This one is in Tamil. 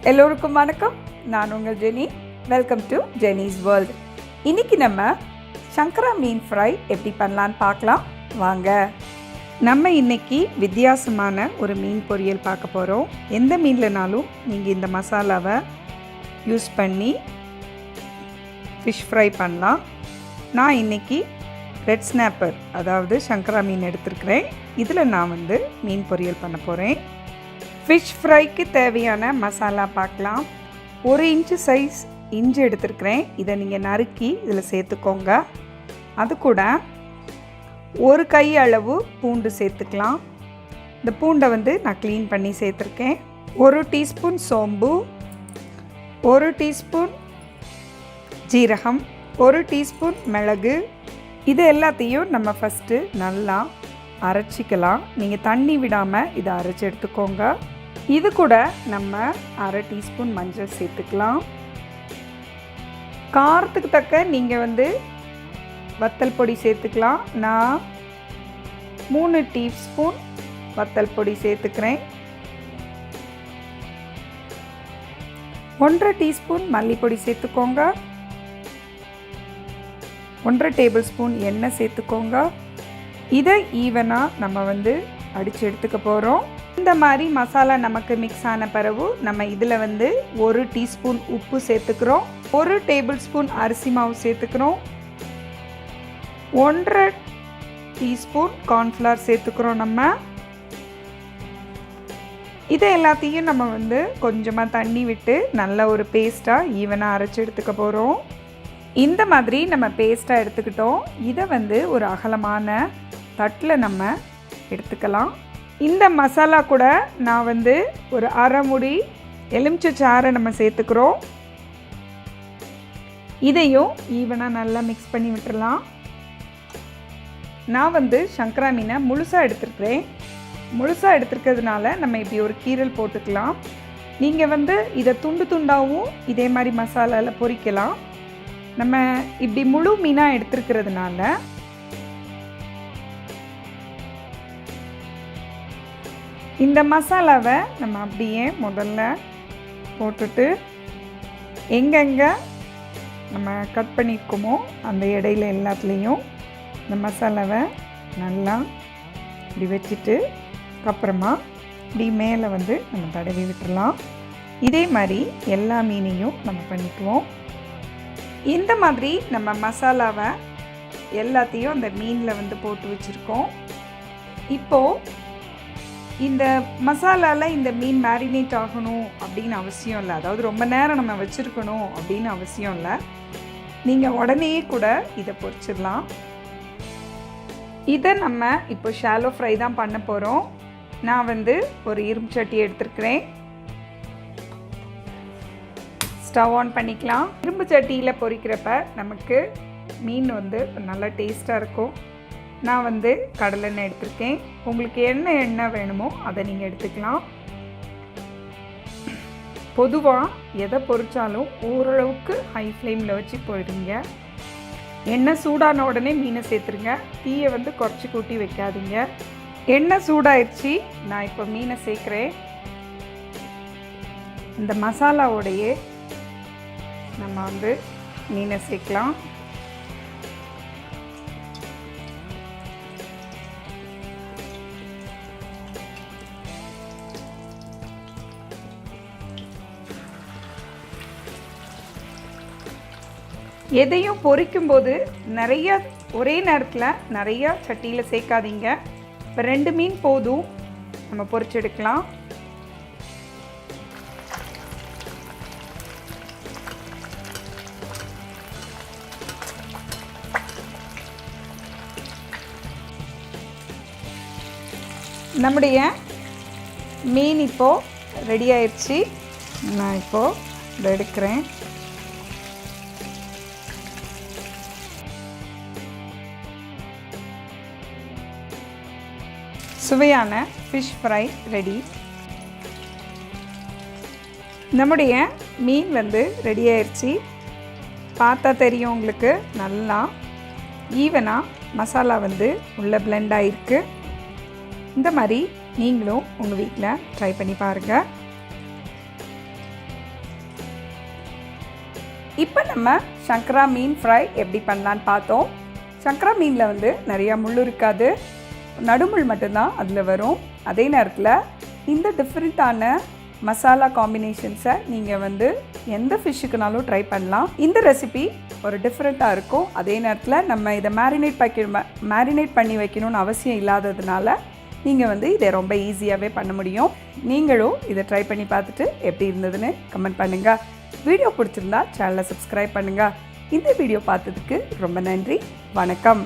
எல்லோருக்கும் வணக்கம். நான் உங்கள் Jenny. Welcome to Jenny's world. இன்றைக்கி நம்ம சங்கரா மீன் ஃப்ரை எப்படி பண்ணலான்னு பார்க்கலாம் வாங்க. நம்ம இன்றைக்கி வித்தியாசமான ஒரு மீன் பொரியல் பார்க்க போகிறோம். எந்த மீன்லனாலும் நீங்கள் இந்த மசாலாவை யூஸ் பண்ணி ஃபிஷ் ஃப்ரை பண்ணலாம். நான் இன்றைக்கி ரெட் ஸ்னாப்பர் அதாவது சங்கரா மீன் எடுத்துருக்கிறேன். இதில் நான் மீன் பொரியல் பண்ண போகிறேன். ஃபிஷ் ஃப்ரைக்கு தேவையான மசாலா பார்க்கலாம். 1 இன்ச்சு சைஸ் இஞ்சி எடுத்துருக்கிறேன். இதை நீங்கள் நறுக்கி இதில் சேர்த்துக்கோங்க. அது கூட 1 கை அளவு பூண்டு சேர்த்துக்கலாம். இந்த பூண்டை நான் க்ளீன் பண்ணி சேர்த்துருக்கேன். 1 டீஸ்பூன் சோம்பு, 1 டீஸ்பூன் ஜீரகம், 1 டீஸ்பூன் மிளகு. இது எல்லாத்தையும் நம்ம ஃபஸ்ட்டு நல்லா அரைச்சிக்கலாம். நீங்கள் தண்ணி விடாமல் இதை அரைச்சி எடுத்துக்கோங்க. இது கூட நம்ம 1/2 டீஸ்பூன் மஞ்சள் சேர்த்துக்கலாம். காரத்துக்கு தக்க நீங்கள் வத்தல் பொடி சேர்த்துக்கலாம். நான் 3 டீஸ்பூன் வத்தல் பொடி சேர்த்துக்கிறேன். 1/2 டீஸ்பூன் மல்லிப்பொடி சேர்த்துக்கோங்க. 1/2 டேபிள் ஸ்பூன் எண்ணெய் சேர்த்துக்கோங்க. இதை ஈவனாக நம்ம அடித்து எடுத்துக்க போகிறோம். இந்த மாதிரி மசாலா நமக்கு மிக்ஸ் ஆன பிறகு நம்ம இதில் 1 டீஸ்பூன் உப்பு சேர்த்துக்கிறோம். 1 டேபிள் ஸ்பூன் அரிசி மாவு சேர்த்துக்கிறோம். 1/2 டீஸ்பூன் கார்ன்ஃப்ளவர் சேர்த்துக்கிறோம். நம்ம இதை எல்லாத்தையும் நம்ம கொஞ்சமாக தண்ணி விட்டு நல்ல ஒரு பேஸ்ட்டாக ஈவனாக அரைச்சி எடுத்துக்க போகிறோம். இந்த மாதிரி நம்ம பேஸ்ட்டாக எடுத்துக்கிட்டோம். இதை ஒரு அகலமான தட்டில் நம்ம எடுத்துக்கலாம். இந்த மசாலா கூட நான் ஒரு 1/2 மூடி எலுமிச்சை சாறை நம்ம சேர்த்துக்கிறோம். இதையும் ஈவனாக நல்லா மிக்ஸ் பண்ணி விட்டுடலாம். நான் சங்கரா மீனை முழுசாக எடுத்துருக்கிறேன். முழுசாக எடுத்துருக்கிறதுனால நம்ம இப்படி ஒரு கீரல் போட்டுக்கலாம். நீங்கள் இதை துண்டு துண்டாகவும் இதே மாதிரி மசாலாவில் பொரிக்கலாம். நம்ம இப்படி முழு மீனாக எடுத்துருக்கிறதுனால இந்த மசாலாவை நம்ம அப்படியே முதல்ல போட்டுட்டு எங்கெங்கே நம்ம கட் பண்ணியிருக்கோமோ அந்த இடையில எல்லாத்துலேயும் இந்த மசாலாவை நல்லா இப்படி வச்சுட்டு அப்புறமா இப்படி மேலே நம்ம தடவி விட்டுடலாம். இதே மாதிரி எல்லா மீனையும் நம்ம பண்ணிக்குவோம். இந்த மாதிரி நம்ம மசாலாவை எல்லாத்தையும் அந்த மீனில் போட்டு வச்சுருக்கோம். இப்போது இந்த மசாலாவில் இந்த மீன் மேரினேட் ஆகணும் அப்படின்னு அவசியம் இல்லை. அதாவது ரொம்ப நேரம் நம்ம வச்சுருக்கணும் அப்படின்னு அவசியம் இல்லை. நீங்கள் உடனே கூட இதை பொரிச்சிடலாம். இதை நம்ம இப்போ ஷாலோ ஃப்ரை தான் பண்ண போகிறோம். நான் ஒரு இரும்பு சட்டி எடுத்துருக்கிறேன். ஸ்டவ் ஆன் பண்ணிக்கலாம். இரும்பு சட்டியில் பொரிக்கிறப்ப நமக்கு மீன் நல்லா டேஸ்ட்டாக இருக்கும். நான் கடலெண்ணெய் எடுத்திருக்கேன். உங்களுக்கு என்ன எண்ணெய் வேணுமோ அதை நீங்கள் எடுத்துக்கலாம். பொதுவாக எதை பொரிச்சாலும் ஓரளவுக்கு ஹை ஃப்ளேமில் வச்சு போயிடுங்க. எண்ணெய் சூடான உடனே மீனை சேர்த்துருங்க. தீயை குறைச்சி கூட்டி வைக்காதீங்க. எண்ணெய் சூடாயிடுச்சு. நான் இப்போ மீனை சேர்க்குறேன். இந்த மசாலாவோடையே நம்ம மீனை சேர்க்கலாம். எதையும் பொரிக்கும்போது ஒரே நேரத்தில் நிறையா சட்டியில் சேர்க்காதீங்க. இப்போ 2 மீன் போதும், நம்ம பொரிச்செடுக்கலாம். நம்முடைய மீன் இப்போது ரெடி ஆயிடுச்சு. நான் இப்போது இதை எடுக்கிறேன். சுவையான ஃபிஷ் ஃப்ரை ரெடி. நம்முடைய மீன் ரெடி ஆயிடுச்சு. பார்த்தா தெரியும் உங்களுக்கு, நல்லா ஈவனாக மசாலா உள்ளே பிளெண்ட் ஆகிருக்கு. இந்த மாதிரி நீங்களும் உங்கள் வீட்டில் ட்ரை பண்ணி பாருங்கள். இப்போ நம்ம சங்கரா மீன் ஃப்ரை எப்படி பண்ணலான்னு பார்த்தோம். சங்கரா மீனில் வந்து நிறையா முள் இருக்காது, நடுமுள் மட்டும்தான் அதில் வரும். அதே நேரத்தில் இந்த டிஃப்ரெண்ட்டான மசாலா காம்பினேஷன்ஸை நீங்கள் வந்து எந்த ஃபிஷ்ஷுக்குனாலும் ட்ரை பண்ணலாம். இந்த ரெசிபி ஒரு டிஃப்ரெண்ட்டாக இருக்கும். அதே நேரத்தில் நம்ம இதை மேரினேட் பண்ணி வைக்கணும்னு அவசியம் இல்லாததுனால நீங்கள் வந்து இதை ரொம்ப ஈஸியாகவே பண்ண முடியும். நீங்களும் இதை ட்ரை பண்ணி பார்த்துட்டு எப்படி இருந்ததுன்னு கமெண்ட் பண்ணுங்கள். வீடியோ பிடிச்சிருந்தா சேனலை சப்ஸ்கிரைப் பண்ணுங்கள். இந்த வீடியோ பார்த்ததுக்கு ரொம்ப நன்றி. வணக்கம்.